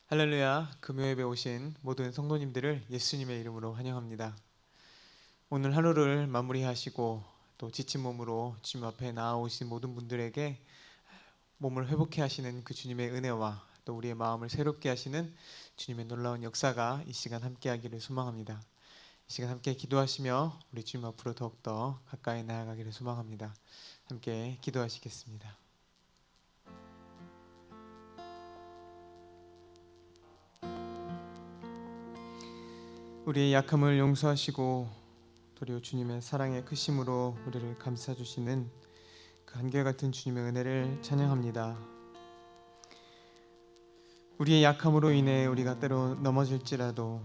할렐루야, 금요예배 오신 모든 성도님들을 예수님의 이름으로 환영합니다. 오늘 하루를 마무리하시고 또 지친 몸으로 주님 앞에 나아오신 모든 분들에게 몸을 회복해 하시는 그 주님의 은혜와 또 우리의 마음을 새롭게 하시는 주님의 놀라운 역사가 이 시간 함께 하기를 소망합니다. 이 시간 함께 기도하시며 우리 주님 앞으로 더욱더 가까이 나아가기를 소망합니다. 함께 기도하시겠습니다. 우리의 약함을 용서하시고 도리어 주님의 사랑의 크심으로 우리를 감싸주시는 그 한결같은 주님의 은혜를 찬양합니다. 우리의 약함으로 인해 우리가 때로 넘어질지라도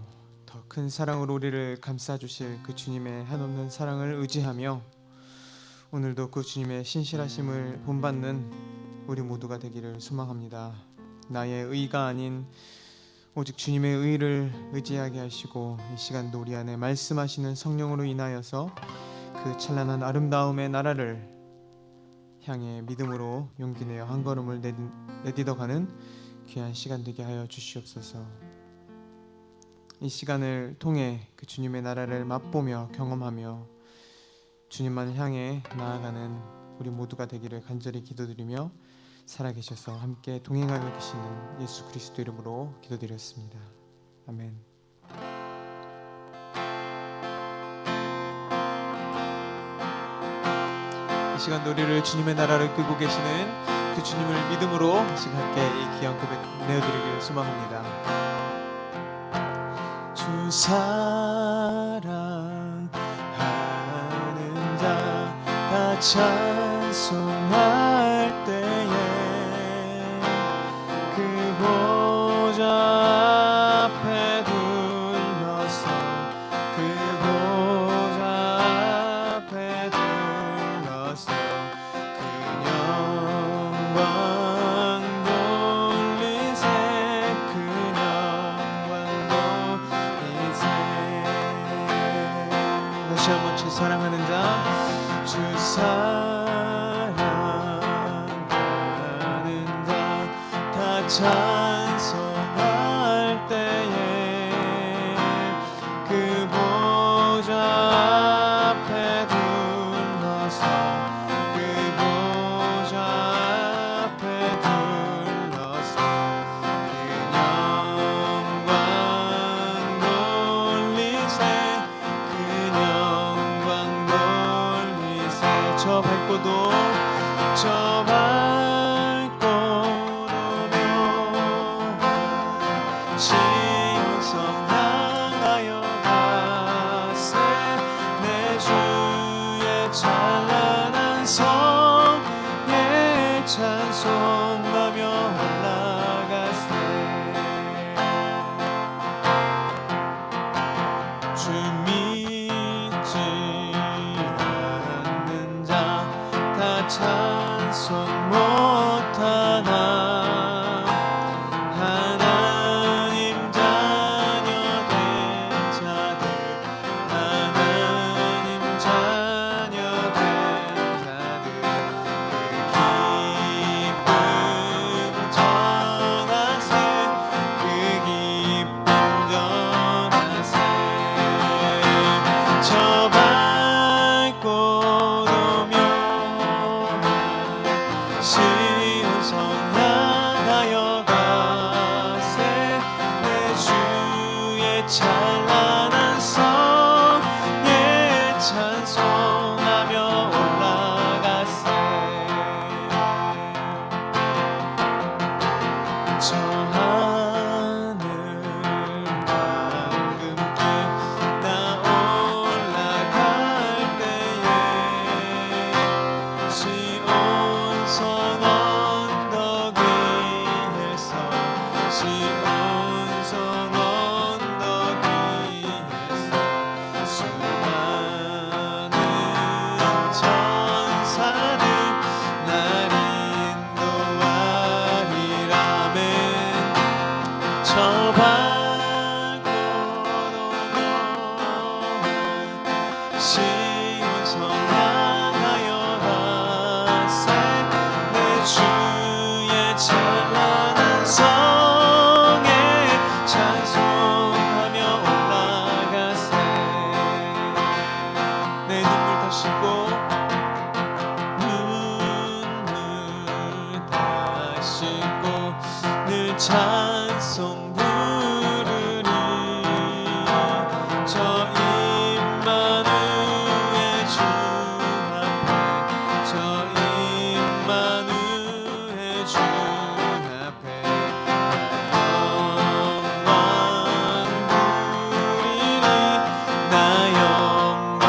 더 큰 사랑으로 우리를 감싸주실 그 주님의 한없는 사랑을 의지하며 오늘도 그 주님의 신실하심을 본받는 우리 모두가 되기를 소망합니다. 나의 의가 아닌 오직 주님의 의를 의지하게 하시고 이 시간도 우리 안에 말씀하시는 성령으로 인하여서 그 찬란한 아름다움의 나라를 향해 믿음으로 용기 내어 한 걸음을 내딛어가는 귀한 시간 되게 하여 주시옵소서. 이 시간을 통해 그 주님의 나라를 맛보며 경험하며 주님만을 향해 나아가는 우리 모두가 되기를 간절히 기도드리며 살아계셔서 함께 동행하고 계시는 예수 그리스도 이름으로 기도드렸습니다. 아멘. 이 시간 우리를 주님의 나라를 끌고 계시는 그 주님을 믿음으로 이 시간 함께 이 귀한 고백 내어드리기를 소망합니다. 주 사랑하는 자 다 찬송할 때에 그 보좌 앞에 둘러서 그 보좌 앞에 둘러서 그 영광 돌리세 그 영광 돌리세. 다시 한번 주 사랑하는 자 주 사랑하는 자 다 찬송할 때에 그 보좌 앞에 둘러서 그 보좌 앞에 둘러서 그 영광 돌리세 그 영광 돌리세. 저 밟고도 저 밟고도며 시온성 향하여 가세 내 주의 찬란한 성에 찬송하며 올라가세. 주 믿지 않는 자 다 찬송 못하나 하나님 자녀 된 자들 하나님 자녀 된 자들 그 기쁨 전하세 그 기쁨 전하세. 저 밟고도며 시온성 향하여 가세 내 주의 찬란한 성에 찬송하며 올라가세. 저 하늘 방금께 나 올라갈 때에 시온성 찬송 부르리 저 임마누엘 주 앞에 저 임마누엘 주 앞에 나 영광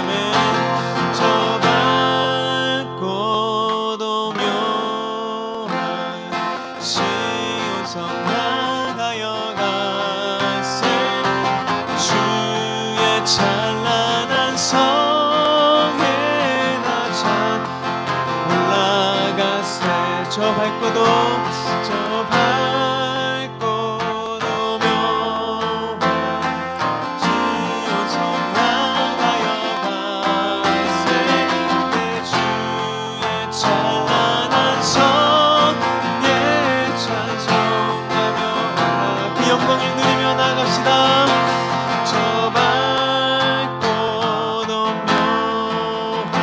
누리리 저 밝고 도묘한 시온성 나가여 가세 주의 찬란한 성에 나찬 올라가세 저 밝고도 묘한 시온성 나가여 가세 내 주의 찬란한 성에 찬송하며 그 영광을 누리며 나갑시다 저 밝고 도묘한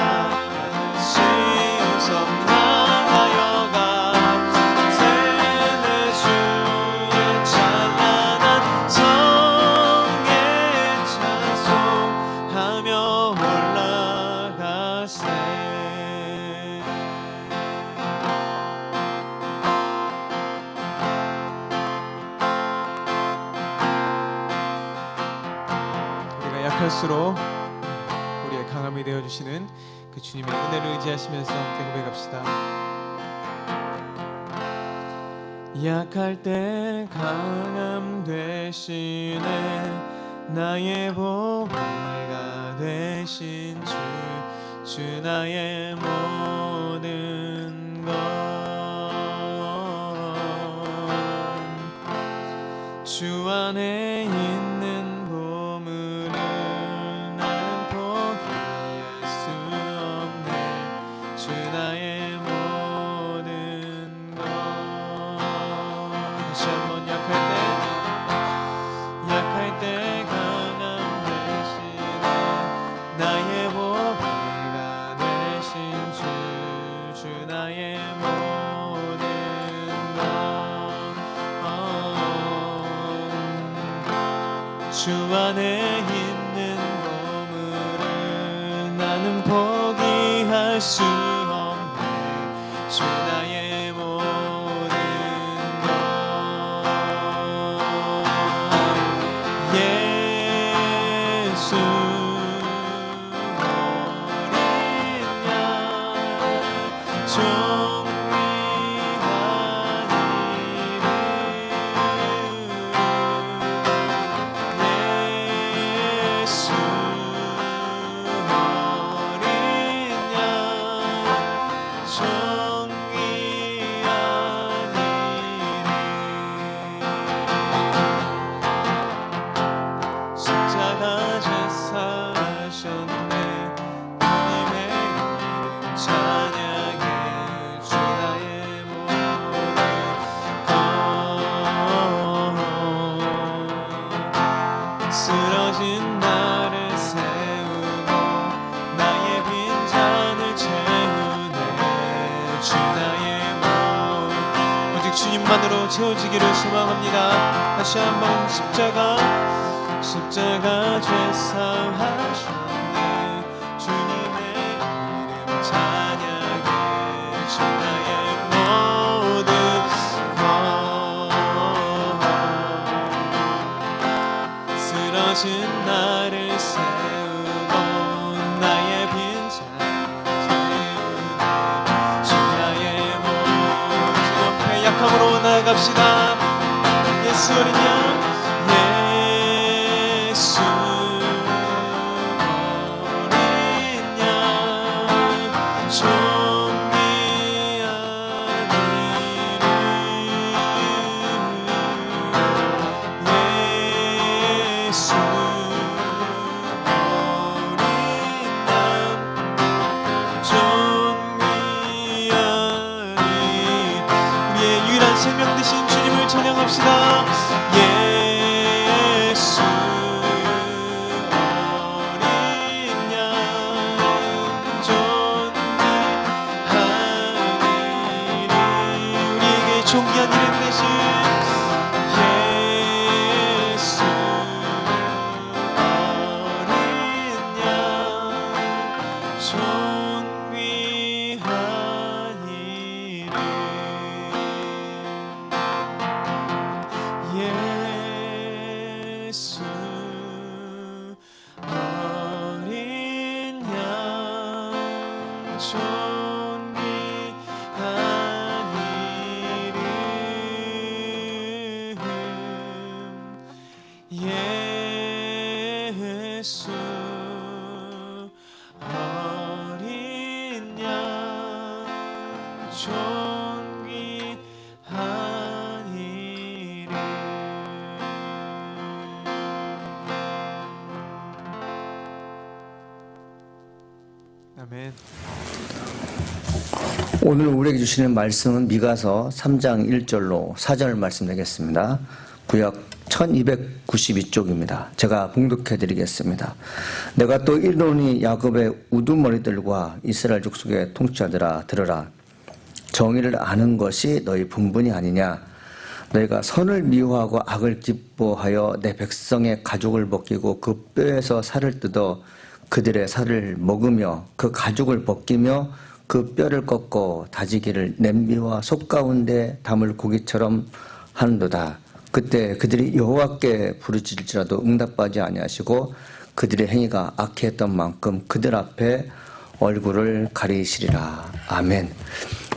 시온성 나가여 가세 내 주의 찬란한 성에 찬송하며 올라가세 우리가 약할수록 우리의 강함이 되어주시는 그 주님의 은혜를 의지하시면서 함께 고백합시다. 약할 때 강함 되시네 나의 보배가 되신 주 나의 모든 것 주 안에 있는 보물을 나는 포기할 수 없네 주 나의 모든 것 다시 한번 약할 때 강함 되시네 나의 보배가 되신 주 나의 모든 것 주 안에 있는 보물을 나는 포기할 수 없네 주 나의 모든 것 예수 어린 양 정리한 예수 어린 양 정리한 십자가 제사하셨네 주님의 이름 찬양해 주 나의 모든 것 쓰러진 나를 세우고 나의 빈잔을 채우네 주 나의 모든 오직 주님만으로 채워지기를 소망합니다. 다시 한번 십자가 죄사하셨네 주님의 이름 찬양해 주 나의 모든 것 쓰러진 나를 세우고 나의 빈잔을 채우네 주 나의 모든 옆에 약함으로 나아갑시다. 예수 어린 양 예수 어린 양 정리한 이름 예수 어린 양 정리한 우리의 유일한 생명 되신 주님을 찬양합시다. 예수 어린 양 정리한 이름 존귀한 이름 되신 예수 어린 양 존귀한 이름 예수 어린 양 존귀한 이름 예수 어린 양 존귀한 이름 아멘. 오늘 우리에게 주시는 말씀은 미가서 3장 1절로 4절 말씀 되겠습니다. 구약 1292쪽입니다. 제가 봉독해 드리겠습니다. 내가 또 이르노니 야곱의 우두머리들과 이스라엘 족속의 통치자들아 들으라. 정의를 아는 것이 너희 분분이 아니냐. 너희가 선을 미워하고 악을 기뻐하여 내 백성의 가죽을 벗기고 그 뼈에서 살을 뜯어 그들의 살을 먹으며 그 가죽을 벗기며 그 뼈를 꺾어 다지기를 냄비와 속 가운데 담을 고기처럼 하는도다. 그때 그들이 여호와께 부르짖을지라도 응답하지 아니하시고 그들의 행위가 악했던 만큼 그들 앞에 얼굴을 가리시리라. 아멘.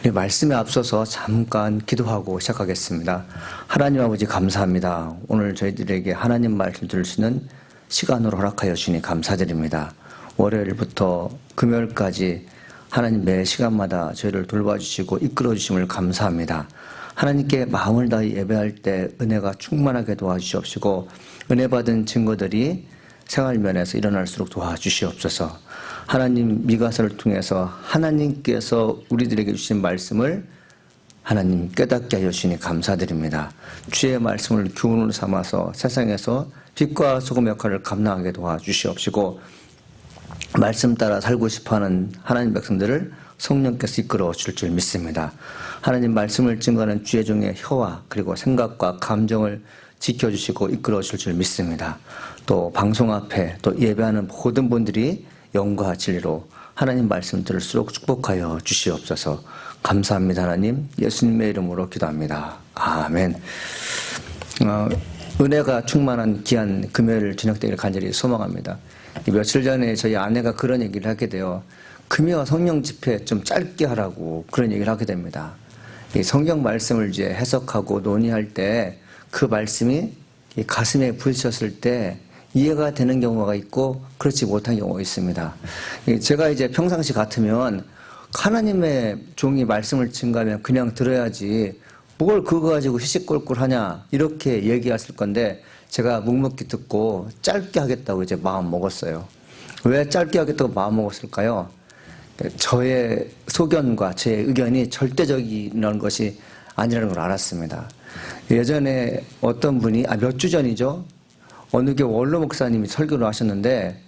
이 말씀에 앞서서 잠깐 기도하고 시작하겠습니다. 하나님 아버지 감사합니다. 오늘 저희들에게 하나님 말씀 들을 수 있는 시간으로 허락하여 주시니 감사드립니다. 월요일부터 금요일까지 하나님 매 시간마다 저희를 돌봐주시고 이끌어주심을 감사합니다. 하나님께 마음을 다해 예배할 때 은혜가 충만하게 도와주시옵시고 은혜 받은 증거들이 생활면에서 일어날수록 도와주시옵소서. 하나님 미가서를 통해서 하나님께서 우리들에게 주신 말씀을 하나님 깨닫게 하여 주시니 감사드립니다. 주의 말씀을 교훈으로 삼아서 세상에서 빛과 소금 역할을 감당하게 도와주시옵시고 말씀 따라 살고 싶어하는 하나님 백성들을 성령께서 이끌어 줄 줄 믿습니다. 하나님 말씀을 증거하는 주의 종의 혀와 그리고 생각과 감정을 지켜주시고 이끌어 줄 줄 믿습니다. 또 방송 앞에 또 예배하는 모든 분들이 영과 진리로 하나님 말씀 들을수록 축복하여 주시옵소서. 감사합니다. 하나님 예수님의 이름으로 기도합니다. 아멘. 은혜가 충만한 귀한 금요일 저녁 되기를 간절히 소망합니다. 며칠 전에 저희 아내가 그런 얘기를 하게 돼요. 금요 성령 집회 좀 짧게 하라고 그런 얘기를 하게 됩니다. 이 성경 말씀을 이제 해석하고 논의할 때 그 말씀이 가슴에 부딪혔을 때 이해가 되는 경우가 있고 그렇지 못한 경우가 있습니다. 제가 이제 평상시 같으면 하나님의 종이 말씀을 증거하면 그냥 들어야지 뭘 그거 가지고 시시콜콜 하냐 이렇게 얘기했을 건데 제가 묵묵히 듣고 짧게 하겠다고 이제 마음 먹었어요. 왜 짧게 하겠다고 마음 먹었을까요? 저의 소견과 제 의견이 절대적인 것이 아니라는 걸 알았습니다. 예전에 어떤 분이 몇 주 전이죠. 어느 게 원로 목사님이 설교를 하셨는데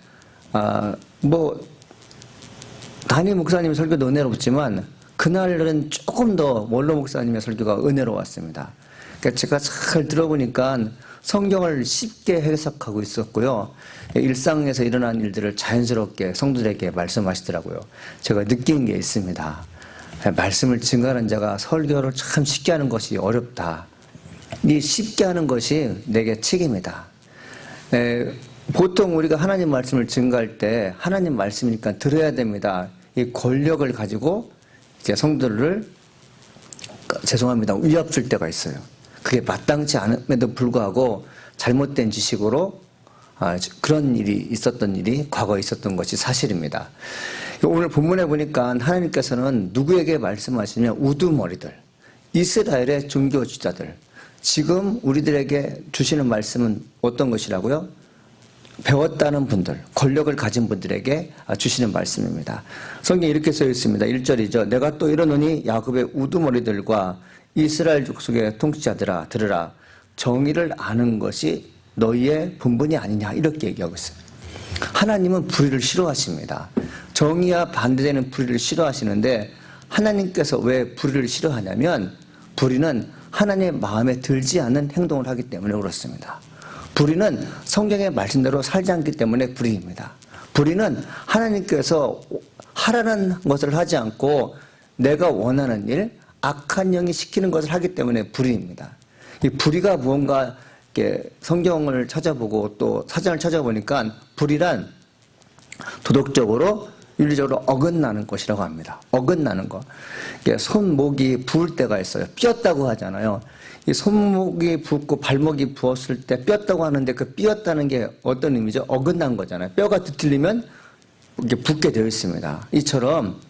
담임 목사님의 설교도 은혜롭지만 그날은 조금 더 원로 목사님의 설교가 은혜로웠습니다. 그러니까 제가 잘 들어보니까 성경을 쉽게 해석하고 있었고요. 일상에서 일어난 일들을 자연스럽게 성도들에게 말씀하시더라고요. 제가 느낀 게 있습니다. 말씀을 증거하는 자가 설교를 참 쉽게 하는 것이 어렵다. 이 쉽게 하는 것이 내게 책임이다. 보통 우리가 하나님 말씀을 증거할 때 하나님 말씀이니까 들어야 됩니다. 이 권력을 가지고 이제 성도들을 죄송합니다. 위협 줄 때가 있어요. 그게 마땅치 않음에도 불구하고 잘못된 지식으로 그런 일이 있었던 일이 과거에 있었던 것이 사실입니다. 오늘 본문에 보니까 하나님께서는 누구에게 말씀하시냐면 우두머리들, 이스라엘의 종교 지도자들, 지금 우리들에게 주시는 말씀은 어떤 것이라고요? 배웠다는 분들, 권력을 가진 분들에게 주시는 말씀입니다. 성경에 이렇게 써 있습니다. 1절이죠. 내가 또 이르노니 야곱의 우두머리들과 이스라엘 족속의 통치자들아 들으라. 정의를 아는 것이 너희의 분분이 아니냐 이렇게 얘기하고 있어요. 하나님은 불의를 싫어하십니다. 정의와 반대되는 불의를 싫어하시는데 하나님께서 왜 불의를 싫어하냐면 불의는 하나님의 마음에 들지 않는 행동을 하기 때문에 그렇습니다. 불의는 성경의 말씀대로 살지 않기 때문에 불의입니다. 불의는 하나님께서 하라는 것을 하지 않고 내가 원하는 일, 악한 영이 시키는 것을 하기 때문에 불의입니다. 이 불의가 무언가 이렇게 성경을 찾아보고 또 사전을 찾아보니까 불의란 도덕적으로 윤리적으로 어긋나는 것이라고 합니다. 어긋나는 것. 손목이 부을 때가 있어요. 삐었다고 하잖아요. 이 손목이 붓고 발목이 부었을 때 삐었다고 하는데 그 삐었다는 게 어떤 의미죠? 어긋난 거잖아요. 뼈가 뒤틀리면 이렇게 붓게 되어 있습니다. 이처럼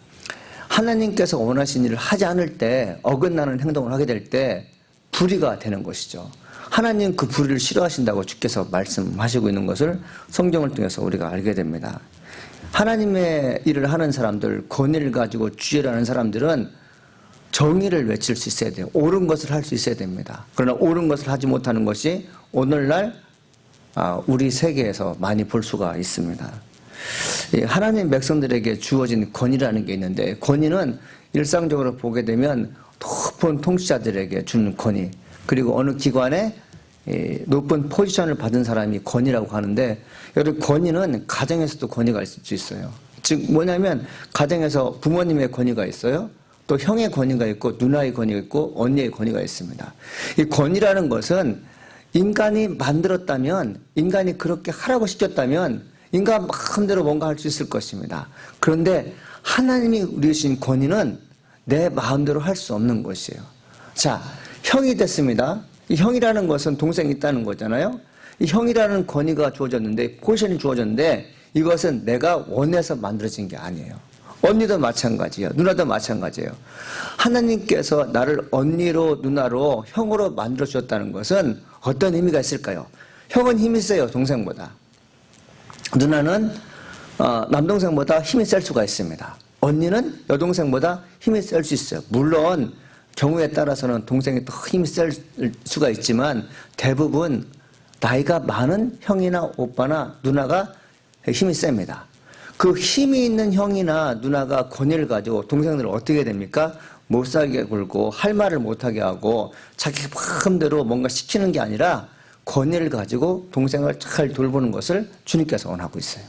하나님께서 원하신 일을 하지 않을 때 어긋나는 행동을 하게 될 때 불의가 되는 것이죠. 하나님 그 불의를 싫어하신다고 주께서 말씀하시고 있는 것을 성경을 통해서 우리가 알게 됩니다. 하나님의 일을 하는 사람들, 권위를 가지고 주의를 하는 사람들은 정의를 외칠 수 있어야 돼요. 옳은 것을 할 수 있어야 됩니다. 그러나 옳은 것을 하지 못하는 것이 오늘날 우리 세계에서 많이 볼 수가 있습니다. 하나님 백성들에게 주어진 권위라는 게 있는데 권위는 일상적으로 보게 되면 높은 통치자들에게 주는 권위, 그리고 어느 기관에 높은 포지션을 받은 사람이 권위라고 하는데, 여러분 권위는 가정에서도 권위가 있을 수 있어요. 즉 뭐냐면 가정에서 부모님의 권위가 있어요. 또 형의 권위가 있고 누나의 권위가 있고 언니의 권위가 있습니다. 이 권위라는 것은 인간이 만들었다면, 인간이 그렇게 하라고 시켰다면 인간 마음대로 뭔가 할 수 있을 것입니다. 그런데 하나님이 우리 주신 권위는 내 마음대로 할 수 없는 것이에요. 자, 형이 됐습니다. 이 형이라는 것은 동생이 있다는 거잖아요. 이 형이라는 권위가 주어졌는데, 포지션이 주어졌는데 이것은 내가 원해서 만들어진 게 아니에요. 언니도 마찬가지예요. 누나도 마찬가지예요. 하나님께서 나를 언니로, 누나로, 형으로 만들어 주셨다는 것은 어떤 의미가 있을까요? 형은 힘이 세요, 동생보다. 누나는 남동생보다 힘이 셀 수가 있습니다. 언니는 여동생보다 힘이 셀 수 있어요. 물론 경우에 따라서는 동생이 더 힘이 셀 수가 있지만 대부분 나이가 많은 형이나 오빠나 누나가 힘이 셉니다. 그 힘이 있는 형이나 누나가 권위를 가지고 동생들을 어떻게 됩니까? 못 살게 굴고 할 말을 못하게 하고 자기 마음대로 뭔가 시키는 게 아니라 권위를 가지고 동생을 잘 돌보는 것을 주님께서 원하고 있어요.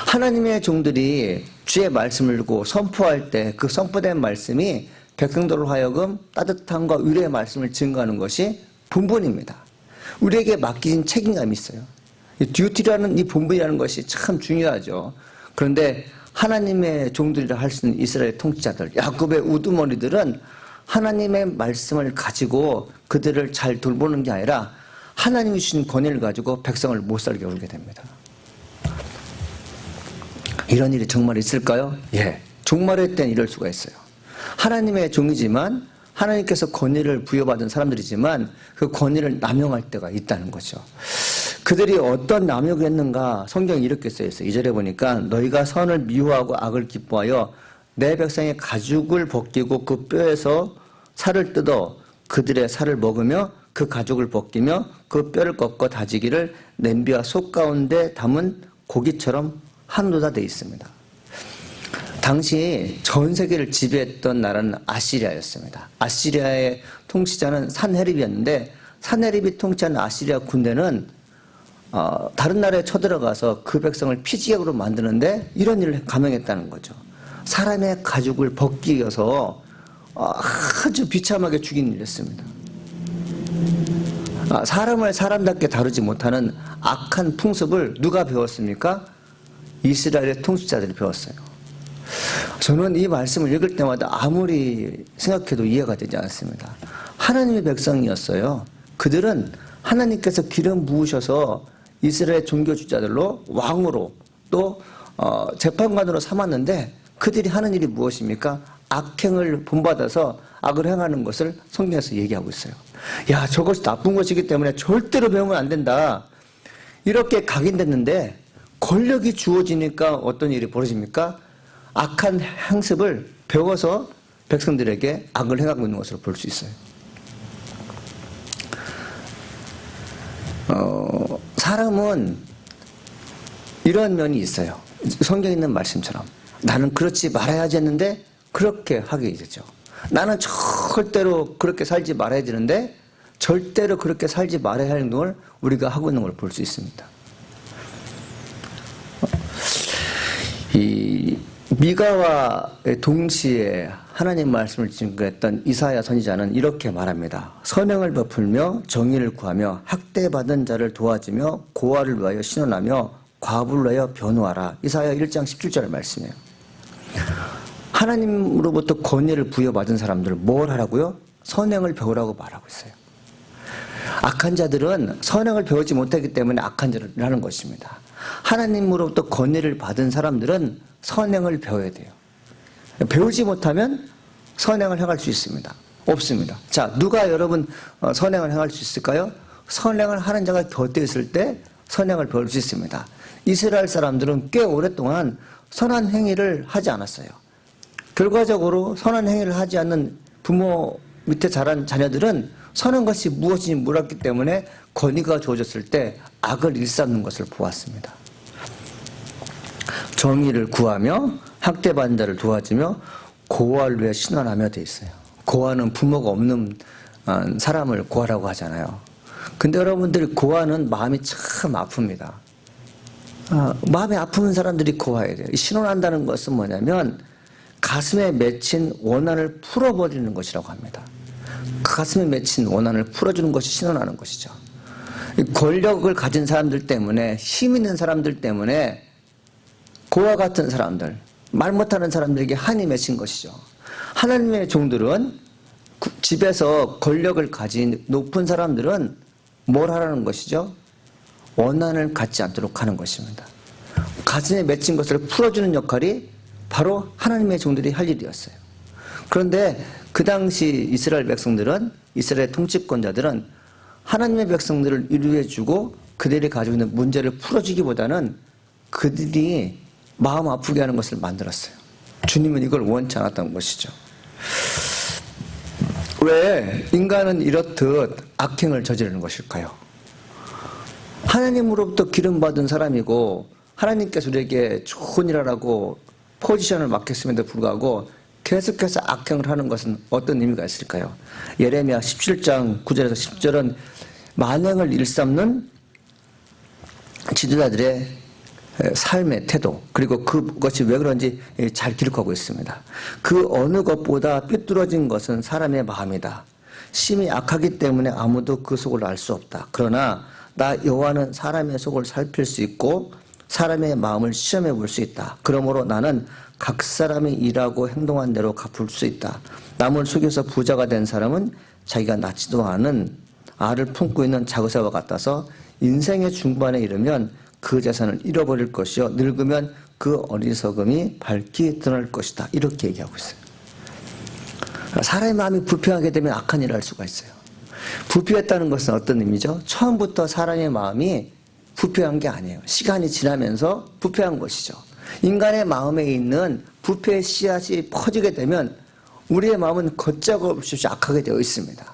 하나님의 종들이 주의 말씀을 듣고 선포할 때 그 선포된 말씀이 백성들로 하여금 따뜻함과 위로의 말씀을 증거하는 것이 본분입니다. 우리에게 맡긴 책임감이 있어요. 이 듀티라는 이 본분이라는 것이 참 중요하죠. 그런데 하나님의 종들이라 할 수 있는 이스라엘 통치자들, 야곱의 우두머리들은 하나님의 말씀을 가지고 그들을 잘 돌보는 게 아니라 하나님이 주신 권위를 가지고 백성을 못 살게 울게 됩니다. 이런 일이 정말 있을까요? 예, 종말의 때는 이럴 수가 있어요. 하나님의 종이지만 하나님께서 권위를 부여받은 사람들이지만 그 권위를 남용할 때가 있다는 거죠. 그들이 어떤 남용을 했는가 성경이 이렇게 써있어요. 2절에 보니까 너희가 선을 미워하고 악을 기뻐하여 내 백성의 가죽을 벗기고 그 뼈에서 살을 뜯어 그들의 살을 먹으며 그 가죽을 벗기며 그 뼈를 꺾어 다지기를 냄비와 솥 가운데 담은 고기처럼 한도다 되어 있습니다. 당시 전 세계를 지배했던 나라는 아시리아였습니다. 아시리아의 통치자는 산헤립이었는데 산헤립이 통치하는 아시리아 군대는 다른 나라에 쳐들어가서 그 백성을 피지각으로 만드는데 이런 일을 감행했다는 거죠. 사람의 가죽을 벗기어서 아주 비참하게 죽인 일이었습니다. 사람을 사람답게 다루지 못하는 악한 풍습을 누가 배웠습니까? 이스라엘의 통치자들이 배웠어요. 저는 이 말씀을 읽을 때마다 아무리 생각해도 이해가 되지 않습니다. 하나님의 백성이었어요. 그들은 하나님께서 기름 부으셔서 이스라엘 종교주자들로 왕으로 또 재판관으로 삼았는데 그들이 하는 일이 무엇입니까? 악행을 본받아서 악을 행하는 것을 성경에서 얘기하고 있어요. 야, 저것이 나쁜 것이기 때문에 절대로 배우면 안 된다. 이렇게 각인됐는데 권력이 주어지니까 어떤 일이 벌어집니까? 악한 행습을 배워서 백성들에게 악을 행하고 있는 것으로 볼 수 있어요. 사람은 이런 면이 있어요. 성경에 있는 말씀처럼 나는 그렇지 말아야지 했는데 그렇게 하게 되죠. 나는 절대로 그렇게 살지 말아야 되는데 절대로 그렇게 살지 말아야 할 행동을 우리가 하고 있는 걸 볼 수 있습니다. 이 미가와 동시에 하나님 말씀을 증거했던 이사야 선지자는 이렇게 말합니다. 선행을 베풀며 정의를 구하며 학대받은 자를 도와주며 고아를 위하여 신원하며 과부를 위하여 변호하라. 이사야 1장 17절 말씀이에요. 하나님으로부터 권위를 부여받은 사람들 뭘 하라고요? 선행을 배우라고 말하고 있어요. 악한 자들은 선행을 배우지 못하기 때문에 악한 짓을 하는 것입니다. 하나님으로부터 권위를 받은 사람들은 선행을 배워야 돼요. 배우지 못하면 선행을 행할 수 있습니다. 없습니다. 자, 누가 여러분 선행을 행할 수 있을까요? 선행을 하는 자가 곁에 있을 때 선행을 배울 수 있습니다. 이스라엘 사람들은 꽤 오랫동안 선한 행위를 하지 않았어요. 결과적으로 선한 행위를 하지 않는 부모 밑에 자란 자녀들은 선한 것이 무엇인지 몰랐기 때문에 권위가 주어졌을 때 악을 일삼는 것을 보았습니다. 정의를 구하며 학대받은 자를 도와주며 고아를 위해 신원하며 돼 있어요. 고아는 부모가 없는 사람을 고아라고 하잖아요. 근데 여러분들 고아는 마음이 참 아픕니다. 마음이 아픈 사람들이 고아야 돼요. 신원한다는 것은 뭐냐면 가슴에 맺힌 원한을 풀어버리는 것이라고 합니다. 가슴에 맺힌 원한을 풀어주는 것이 신원하는 것이죠. 권력을 가진 사람들 때문에, 힘 있는 사람들 때문에 고아 같은 사람들, 말 못하는 사람들에게 한이 맺힌 것이죠. 하나님의 종들은 집에서 권력을 가진 높은 사람들은 뭘 하라는 것이죠? 원한을 갖지 않도록 하는 것입니다. 가슴에 맺힌 것을 풀어주는 역할이 바로 하나님의 종들이 할 일이었어요. 그런데 그 당시 이스라엘 백성들은, 이스라엘 통치권자들은 하나님의 백성들을 위로해주고 그들이 가지고 있는 문제를 풀어주기보다는 그들이 마음 아프게 하는 것을 만들었어요. 주님은 이걸 원치 않았던 것이죠. 왜 인간은 이렇듯 악행을 저지르는 것일까요? 하나님으로부터 기름받은 사람이고 하나님께서 우리에게 좋은 일 하라고 포지션을 맡겼음에도 불구하고 계속해서 악행을 하는 것은 어떤 의미가 있을까요? 예레미야 17장 9절에서 10절은 만행을 일삼는 지도자들의 삶의 태도, 그리고 그것이 왜 그런지 잘 기록하고 있습니다. 그 어느 것보다 삐뚤어진 것은 사람의 마음이다. 심히 악하기 때문에 아무도 그 속을 알 수 없다. 그러나 나 여호와는 사람의 속을 살필 수 있고 사람의 마음을 시험해 볼 수 있다. 그러므로 나는 각 사람이 일하고 행동한 대로 갚을 수 있다. 남을 속여서 부자가 된 사람은 자기가 낳지도 않은 알을 품고 있는 자그새와 같아서 인생의 중반에 이르면 그 재산을 잃어버릴 것이요 늙으면 그 어리석음이 밝히 드러날 것이다. 이렇게 얘기하고 있어요. 사람의 마음이 불평하게 되면 악한 일을 할 수가 있어요. 부패했다는 것은 어떤 의미죠? 처음부터 사람의 마음이 부패한 게 아니에요. 시간이 지나면서 부패한 것이죠. 인간의 마음에 있는 부패의 씨앗이 퍼지게 되면 우리의 마음은 걷잡없이 악하게 되어 있습니다.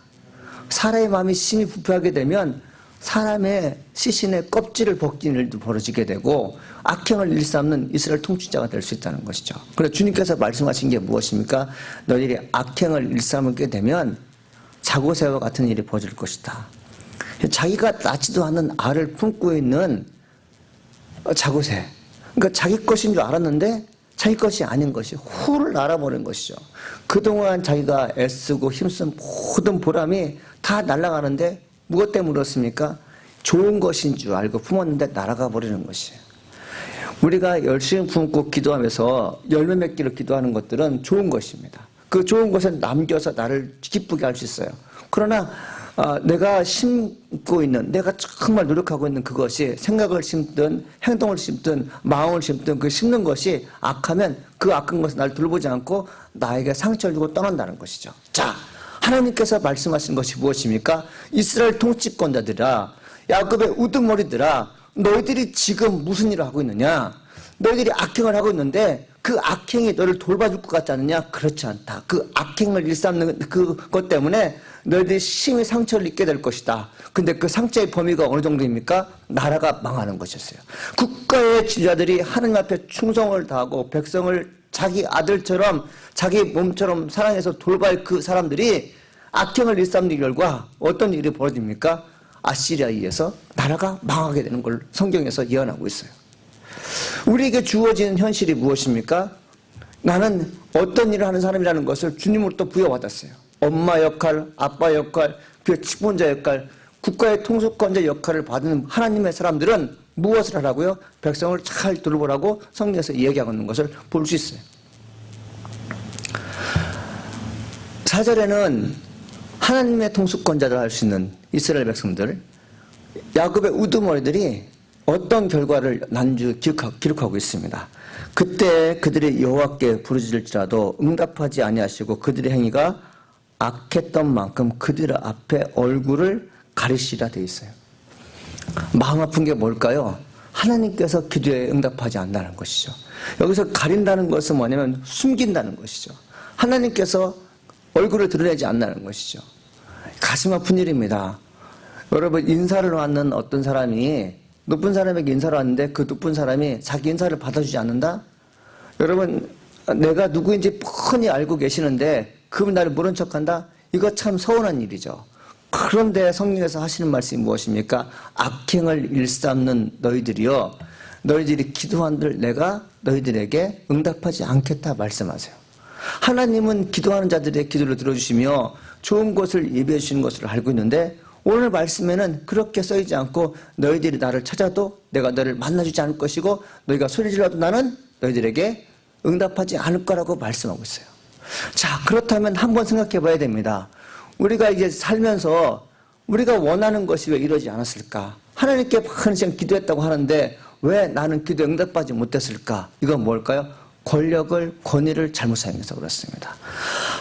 사람의 마음이 심히 부패하게 되면 사람의 시신의 껍질을 벗기는 일도 벌어지게 되고 악행을 일삼는 이스라엘 통치자가 될 수 있다는 것이죠. 그래서 주님께서 말씀하신 게 무엇입니까? 너희들이 악행을 일삼게 되면 자고새와 같은 일이 벌어질 것이다. 자기가 낳지도 않는 알을 품고 있는 자고새, 그러니까 자기 것인 줄 알았는데 자기 것이 아닌 것이 후를 날아버린 것이죠. 그동안 자기가 애쓰고 힘쓴 모든 보람이 다 날아가는데 무엇 때문에 그렇습니까? 좋은 것인 줄 알고 품었는데 날아가 버리는 것이에요. 우리가 열심히 품고 기도하면서 열매 맺기를 기도하는 것들은 좋은 것입니다. 그 좋은 것은 남겨서 나를 기쁘게 할 수 있어요. 그러나 내가 심고 있는, 내가 정말 노력하고 있는 그것이 생각을 심든 행동을 심든 마음을 심든 그 심는 것이 악하면 그 악한 것은 나를 돌보지 않고 나에게 상처를 주고 떠난다는 것이죠. 자, 하나님께서 말씀하신 것이 무엇입니까? 이스라엘 통치권자들아, 야곱의 우두머리들아, 너희들이 지금 무슨 일을 하고 있느냐? 너희들이 악행을 하고 있는데 그 악행이 너를 돌봐줄 것 같지 않느냐? 그렇지 않다. 그 악행을 일삼는 그것 때문에 너희들이 심히 상처를 입게 될 것이다. 근데 그 상처의 범위가 어느 정도입니까? 나라가 망하는 것이었어요. 국가의 지도자들이 하나님 앞에 충성을 다하고 백성을 자기 아들처럼 자기 몸처럼 사랑해서 돌봐야 그 사람들이 악행을 일삼는 결과 어떤 일이 벌어집니까? 아시리아에 의해서 나라가 망하게 되는 걸 성경에서 예언하고 있어요. 우리에게 주어지는 현실이 무엇입니까? 나는 어떤 일을 하는 사람이라는 것을 주님으로부터 부여받았어요. 엄마 역할, 아빠 역할, 그 직분자 역할, 국가의 통수권자 역할을 받은 하나님의 사람들은 무엇을 하라고요? 백성을 잘 돌보라고 성경에서 이야기하고 있는 것을 볼 수 있어요. 4절에는 하나님의 통수권자를 할 수 있는 이스라엘 백성들, 야곱의 우두머리들이 어떤 결과를 난주 기록하고 있습니다. 그때 그들이 여호와께 부르짖을지라도 응답하지 아니하시고 그들의 행위가 악했던 만큼 그들 앞에 얼굴을 가리시라 되어 있어요. 마음 아픈 게 뭘까요? 하나님께서 기도에 응답하지 않는다는 것이죠. 여기서 가린다는 것은 뭐냐면 숨긴다는 것이죠. 하나님께서 얼굴을 드러내지 않는다는 것이죠. 가슴 아픈 일입니다. 여러분, 인사를 받는 어떤 사람이 높은 사람에게 인사를 왔는데 그 높은 사람이 자기 인사를 받아주지 않는다? 여러분, 내가 누구인지 뻔히 알고 계시는데 그분 나를 모른 척한다? 이거 참 서운한 일이죠. 그런데 성경에서 하시는 말씀이 무엇입니까? 악행을 일삼는 너희들이요, 너희들이 기도한들 내가 너희들에게 응답하지 않겠다 말씀하세요. 하나님은 기도하는 자들의 기도를 들어주시며 좋은 것을 예비해 주시는 것을 알고 있는데 오늘 말씀에는 그렇게 써있지 않고 너희들이 나를 찾아도 내가 너를 만나주지 않을 것이고 너희가 소리 질러도 나는 너희들에게 응답하지 않을 거라고 말씀하고 있어요. 자, 그렇다면 한번 생각해 봐야 됩니다. 우리가 이제 살면서 우리가 원하는 것이 왜 이러지 않았을까? 하나님께 많은 시간 기도했다고 하는데 왜 나는 기도에 응답하지 못했을까? 이건 뭘까요? 권력을, 권위를 잘못 사용해서 그렇습니다.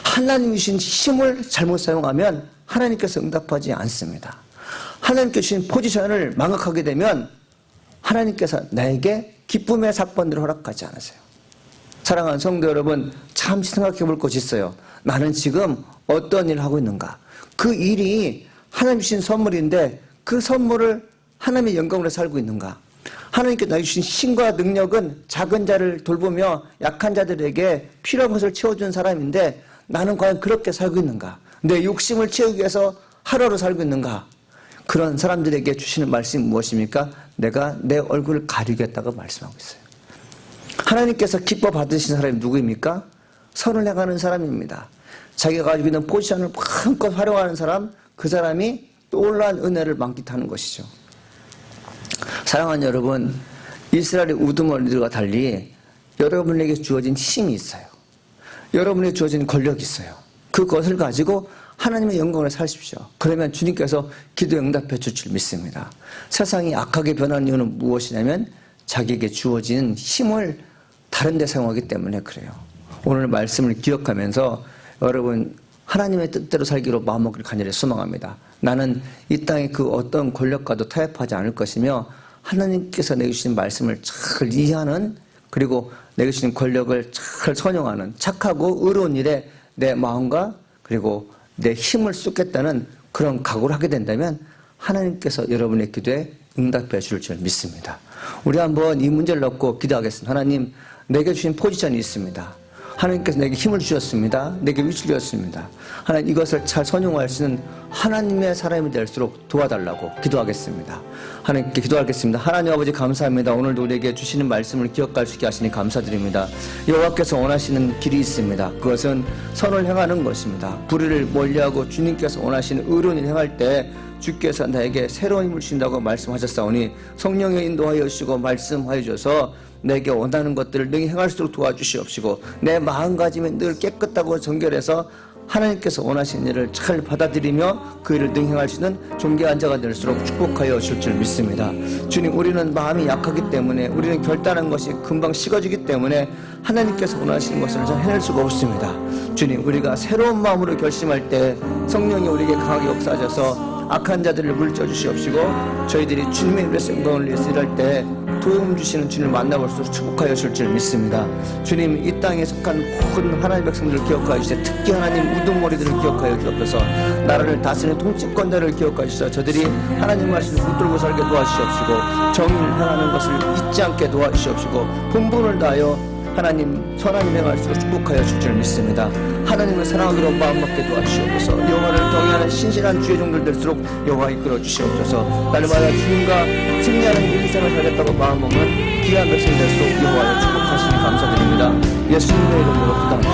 하나님이 주신 힘을 잘못 사용하면 하나님께서 응답하지 않습니다. 하나님께 주신 포지션을 망각하게 되면 하나님께서 나에게 기쁨의 사건들을 허락하지 않으세요. 사랑하는 성도 여러분, 잠시 생각해 볼 것이 있어요. 나는 지금 어떤 일을 하고 있는가? 그 일이 하나님 주신 선물인데 그 선물을 하나님의 영광으로 살고 있는가? 하나님께 나에게 주신 힘과 능력은 작은 자를 돌보며 약한 자들에게 필요한 것을 채워주는 사람인데 나는 과연 그렇게 살고 있는가? 내 욕심을 채우기 위해서 하루하루 살고 있는가? 그런 사람들에게 주시는 말씀이 무엇입니까? 내가 내 얼굴을 가리겠다고 말씀하고 있어요. 하나님께서 기뻐 받으신 사람이 누구입니까? 선을 행하는 사람입니다. 자기가 가지고 있는 포지션을 마음껏 활용하는 사람, 그 사람이 놀라운 은혜를 만끽하는 것이죠. 사랑하는 여러분, 이스라엘의 우두머리들과 달리 여러분에게 주어진 힘이 있어요. 여러분에게 주어진 권력이 있어요. 그것을 가지고 하나님의 영광을 사십시오. 그러면 주님께서 기도에 응답해 줄 줄 믿습니다. 세상이 악하게 변하는 이유는 무엇이냐면 자기에게 주어진 힘을 다른 데 사용하기 때문에 그래요. 오늘 말씀을 기억하면서 여러분 하나님의 뜻대로 살기로 마음먹기를 간절히 소망합니다. 나는 이 땅의 그 어떤 권력과도 타협하지 않을 것이며 하나님께서 내게 주신 말씀을 잘 이해하는, 그리고 내게 주신 권력을 잘 선용하는 착하고 의로운 일에 내 마음과 그리고 내 힘을 쏟겠다는 그런 각오를 하게 된다면 하나님께서 여러분의 기도에 응답해 줄 줄 믿습니다. 우리 한번 이 문제를 놓고 기도하겠습니다. 하나님, 내게 주신 포지션이 있습니다. 하나님께서 내게 힘을 주셨습니다. 내게 위치를 주셨습니다. 하나님, 이것을 잘 선용할 수 있는 하나님의 사람이 될수록 도와달라고 기도하겠습니다. 하나님께 기도하겠습니다. 하나님 아버지, 감사합니다. 오늘도 우리에게 주시는 말씀을 기억할 수 있게 하시니 감사드립니다. 여호와께서 원하시는 길이 있습니다. 그것은 선을 행하는 것입니다. 불의를 멀리하고 주님께서 원하시는 의로운 일을 행할 때 주께서 나에게 새로운 힘을 주신다고 말씀하셨사오니 성령의 인도하여 주시고 말씀하여 주셔서 내게 원하는 것들을 능히 행할 수 있도록 도와주시옵시고 내 마음가짐이 늘 깨끗하고 정결해서 하나님께서 원하시는 일을 잘 받아들이며 그 일을 능히 행할 수 있는 존귀한 자가 될수록 축복하여 주실 줄 믿습니다. 주님, 우리는 마음이 약하기 때문에, 우리는 결단한 것이 금방 식어지기 때문에 하나님께서 원하시는 것을 잘 해낼 수가 없습니다. 주님, 우리가 새로운 마음으로 결심할 때 성령이 우리에게 강하게 역사하셔서 악한 자들을 물리쳐 주시옵시고 저희들이 주님의 이름에서 영광을 위해서 일할 때 도움 주시는 주님을 만나볼 수 있도록 축복하여 주실 줄 믿습니다. 주님, 이 땅에 속한 모든 하나님의 백성들을 기억하여 주시되 특히 하나님 우두머리들을 기억하여 주옵소서. 나라를 다스리는 통치권자를 기억하여 주셔서 저들이 하나님 말씀을 붙들고 살게 도와주시옵시고 정의를 행하는 것을 잊지 않게 도와주시옵시고 본분을 다하여 하나님 선한 일에 갈수록 축복하여 줄 줄 믿습니다. 하나님을 사랑하기로 마음먹게 도와주시옵소서. 여호와를 경외하는 신실한 주의 종들 될수록 여호와 이끌어 주시옵소서. 날마다 주님과 승리하는 인생을 살겠다고 마음먹는 귀한 백성이 될수록 여호와의 축복하시니 감사드립니다. 예수님의 이름으로 기도합니다.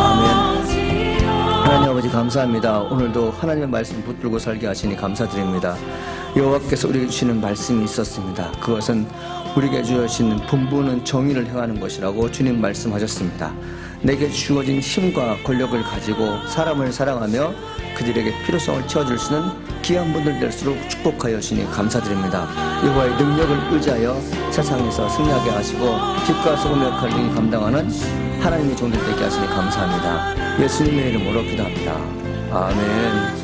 아멘. 하나님 아버지 감사합니다. 오늘도 하나님의 말씀 붙들고 살게 하시니 감사드립니다. 여호와께서 우리에게 주시는 말씀이 있었습니다. 그것은 우리에게 주시는 분부는 정의를 행하는 것이라고 주님 말씀하셨습니다. 내게 주어진 힘과 권력을 가지고 사람을 사랑하며 그들에게 필요성을 채워줄 수 있는 귀한 분들 될수록 축복하여 주시니 감사드립니다. 여호와의 능력을 의지하여 세상에서 승리하게 하시고 빛과 소금 역할을 감당하는 하나님의 종들 되게 하시니 감사합니다. 예수님의 이름으로 기도합니다. 아멘.